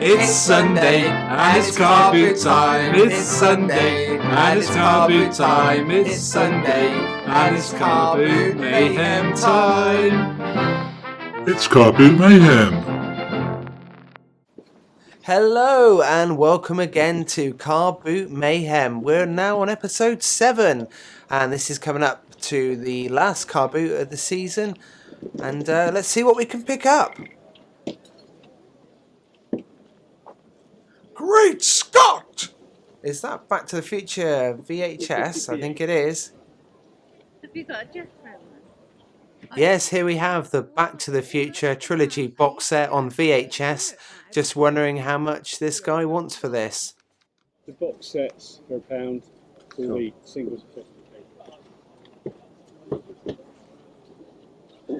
It's Sunday and it's car boot time. It's Sunday and it's car boot time. It's Sunday and it's car boot mayhem time. It's Car Boot Mayhem. Hello and welcome again to Car Boot Mayhem. We're now on episode 7 and this is coming up to the last car boot of the season, and let's see what we can pick up. Great Scott! Is that Back to the Future VHS? I think it is. Have you got a Jeff Brown? Yes, here we have the Back to the Future trilogy box set on VHS. Just wondering how much this guy wants for this. The box sets for £1, all the singles for 50p.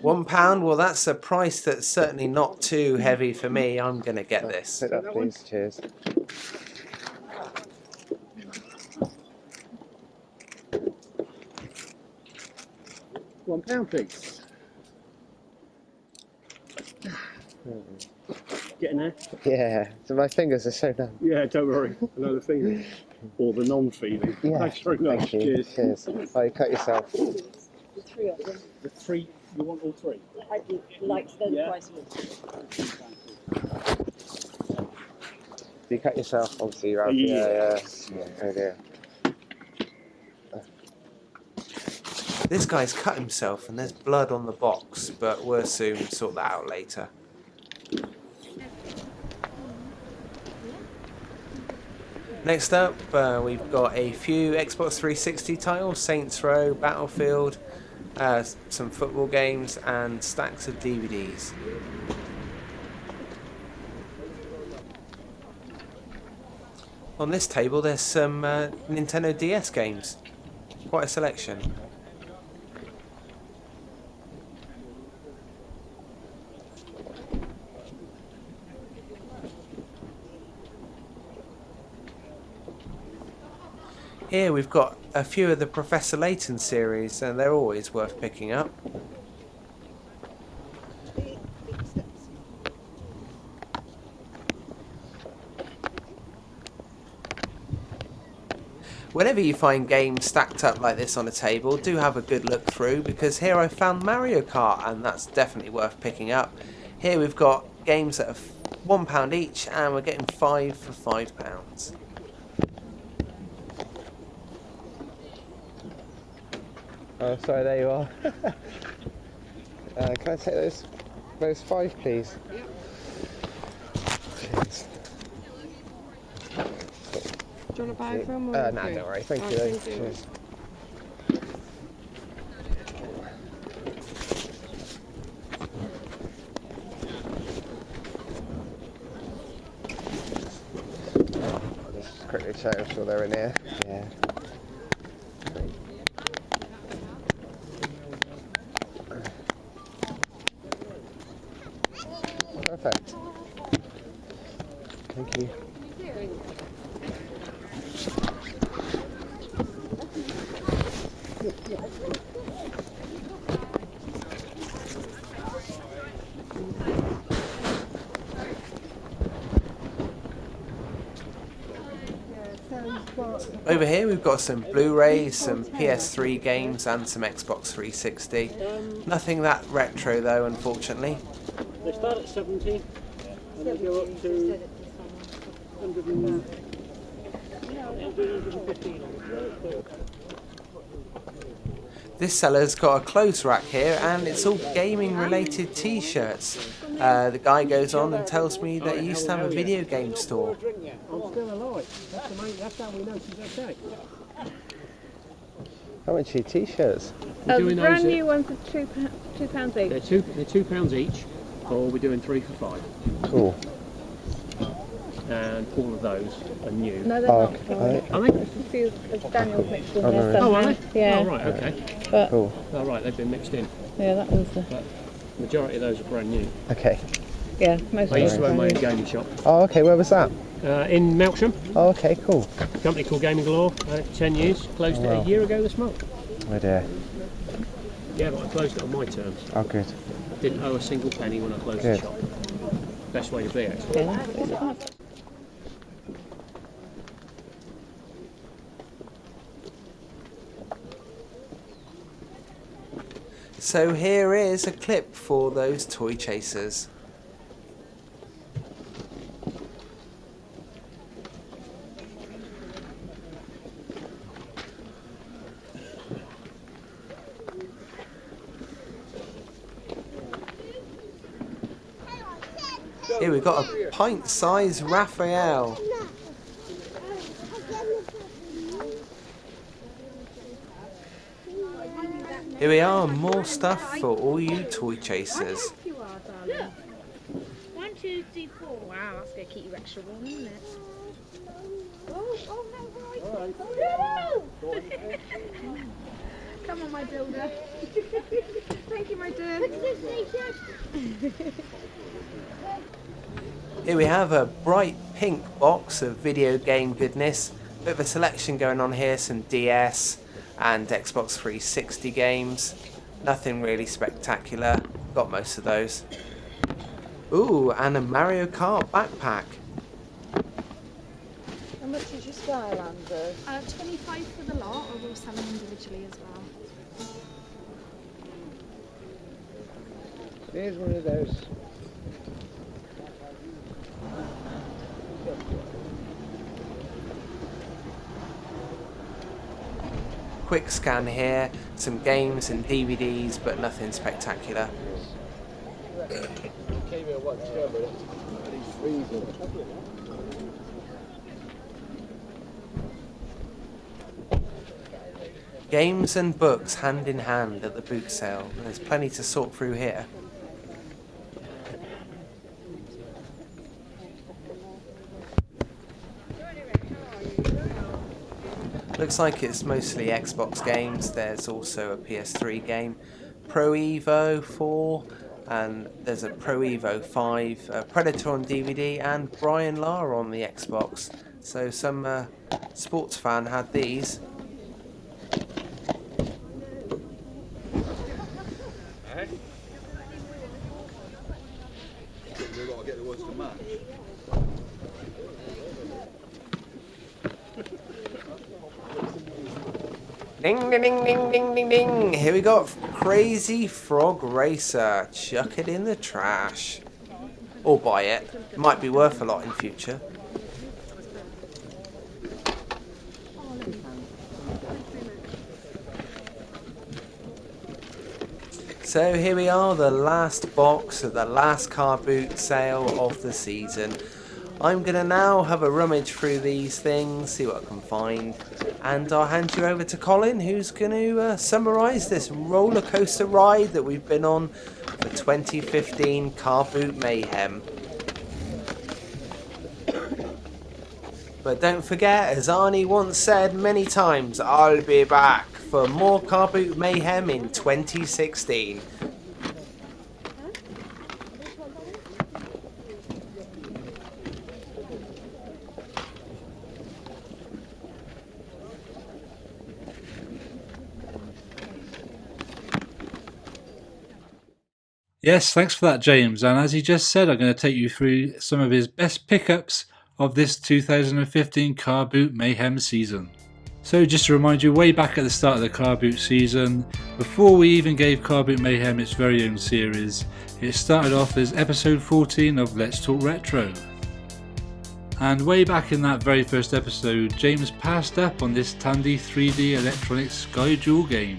£1, well that's a price that's certainly not too heavy for me. I'm going to get this. Sit up please, cheers. £1 please. Getting there? Yeah, so my fingers are so numb. Yeah, don't worry. Another feeling. Or the non-feeling. Yeah. Thanks very much. Thank you. Cheers. Cheers. Oh, you cut yourself. The three of them. The three, you want all three? I'd like to know the Yeah. price of them. You cut yourself, obviously you're out. Yeah. Oh dear. This guy's cut himself and there's blood on the box, but we'll soon sort that out later. Next up, we've got a few Xbox 360 titles, Saints Row, Battlefield, some football games and stacks of DVDs. On this table there's some Nintendo DS games, quite a selection. Here we've got a few of the Professor Layton series, and they're always worth picking up. Whenever you find games stacked up like this on a table, do have a good look through, because here I found Mario Kart, and that's definitely worth picking up. Here we've got games that are £1 each, and we're getting 5 for £5. Oh, sorry, there you are. Can I take those 5, please? Cheers. Do you want to buy from? No, don't worry. Thank you. Though. Cheers. I'll just quickly check. I'm sure they're in here. Yeah. Perfect. Thank you. Over here we've got some Blu-rays, some PS3 games and some Xbox 360. Nothing that retro though, unfortunately. They start at 70 and they go up to 115. This seller's got a clothes rack here and it's all gaming related t-shirts. The guy goes on and tells me that he used to have a video game store. I'm still alive. That's how we know she's okay. How much are your t-shirts? The brand new ones are £2 each. They're £2 each, or we're doing 3 for 5. Cool. And all of those are new. No, they're not. Okay. Are they? There's a few of Daniel's mixed in Oh, there no. somehow. Oh, are they? Yeah. Oh, right, okay. But, Cool. Oh, right, they've been mixed in. yeah, that one's the... But the majority of those are brand new. Okay. Yeah, most I of used to them own my are own brand gaming shop Oh, okay. Where was that? in Melksham. Oh, okay. Cool. A company called Gaming Galore. 10 years. Closed it wow. a year ago this month. Oh dear. Yeah, but I closed it on my terms. Oh, good. Didn't owe a single penny when I closed Good. the shop. best way to be, actually. So here is a clip for those toy chasers. Here we've got a pint-sized Raphael. Here we are, more stuff for all you toy chasers. You are, darling. 1, 2, 3, 4. Wow, that's going to keep you extra warm, isn't it? Oh no, right. Come on, my builder. Thank you, my dear. Here we have a bright pink box of video game goodness. Bit of a selection going on here, some DS and Xbox 360 games. Nothing really spectacular. Got most of those. Ooh, and a Mario Kart backpack. How much is your Skylander? 25 for the lot, or we'll sell them individually as well. Here's one of those. Quick scan here, some games and DVDs, but nothing spectacular. Games and books hand in hand at the boot sale. There's plenty to sort through here. Looks like it's mostly Xbox games. There's also a PS3 game, Pro Evo 4, and there's a Pro Evo 5, Predator on DVD, and Brian Lara on the Xbox. So some sports fan had these. Ding ding ding ding ding ding ding. Here we got Crazy Frog Racer. Chuck it in the trash. Or buy it. It might be worth a lot in future. So here we are, the last box of the last car boot sale of the season. I'm going to now have a rummage through these things, see what I can find, and I'll hand you over to Colin, who's going to summarise this roller coaster ride that we've been on for 2015 Car Boot Mayhem. But don't forget, as Arnie once said many times, I'll be back for more Car Boot Mayhem in 2016. Yes, thanks for that, James. And as he just said, I'm going to take you through some of his best pickups of this 2015 Car Boot Mayhem season. So just to remind you, way back at the start of the Car Boot season, before we even gave Car Boot Mayhem its very own series, it started off as episode 14 of Let's Talk Retro. And way back in that very first episode, James passed up on this Tandy 3D Electronics Sky Jewel game,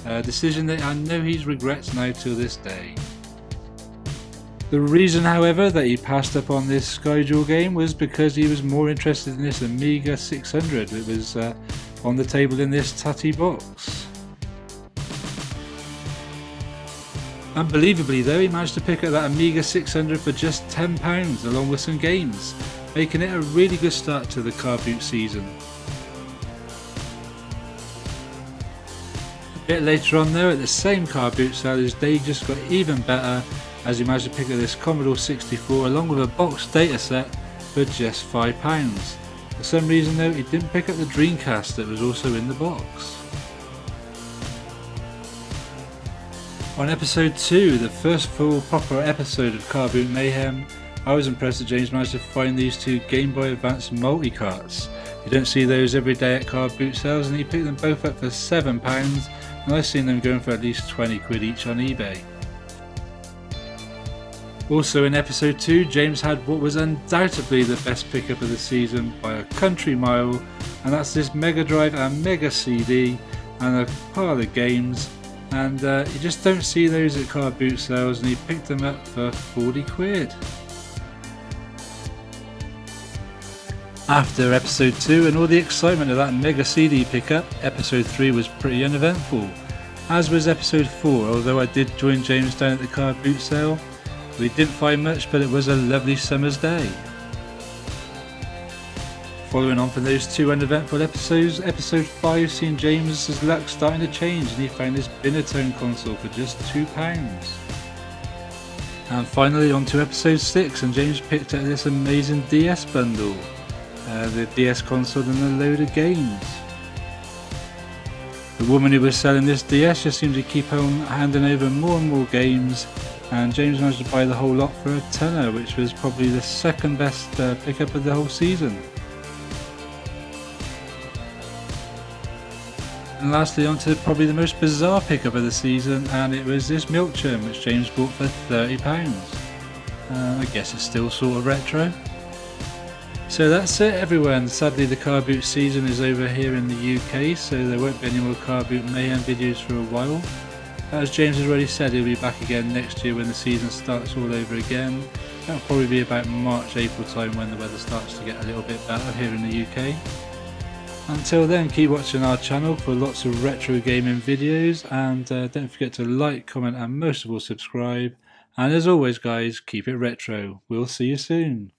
a decision that I know he regrets now till this day. The reason, however, that he passed up on this Sky Jewel game was because he was more interested in this Amiga 600 that was on the table in this tatty box. Unbelievably though, he managed to pick up that Amiga 600 for just £10 along with some games, making it a really good start to the Car Boot season. A bit later on though, at the same Car Boot sale, his day just got even better as he managed to pick up this Commodore 64 along with a box data set for just £5. For some reason though, he didn't pick up the Dreamcast that was also in the box. On episode 2, the first full proper episode of Car Boot Mayhem, I was impressed that James managed to find these two Game Boy Advance multi-carts. You don't see those every day at car boot sales, and he picked them both up for £7, and I've seen them going for at least 20 quid each on eBay. Also in episode 2, James had what was undoubtedly the best pickup of the season by a country mile, and that's this Mega Drive and Mega CD and a pile of games, and you just don't see those at car boot sales, and he picked them up for 40 quid. After episode 2 and all the excitement of that Mega CD pickup, episode 3 was pretty uneventful, as was episode 4, although I did join James down at the car boot sale. We didn't find much, but it was a lovely summer's day. Following on from those two uneventful episodes, episode 5 seen James's luck starting to change, and he found this Binatone console for just £2. And finally on to episode 6, and James picked up this amazing DS bundle. The DS console and a load of games. The woman who was selling this DS just seemed to keep on handing over more and more games, and James managed to buy the whole lot for a tenner, which was probably the second best pickup of the whole season. And lastly on to probably the most bizarre pickup of the season, and it was this milk churn which James bought for £30. I guess it's still sort of retro. So that's it everyone. Sadly the car boot season is over here in the UK, so there won't be any more car boot mayhem videos for a while. As James has already said, he'll be back again next year when the season starts all over again. That'll probably be about March, April time when the weather starts to get a little bit better here in the UK. Until then, keep watching our channel for lots of retro gaming videos, and don't forget to like, comment and most of all subscribe. And as always guys, keep it retro. We'll see you soon.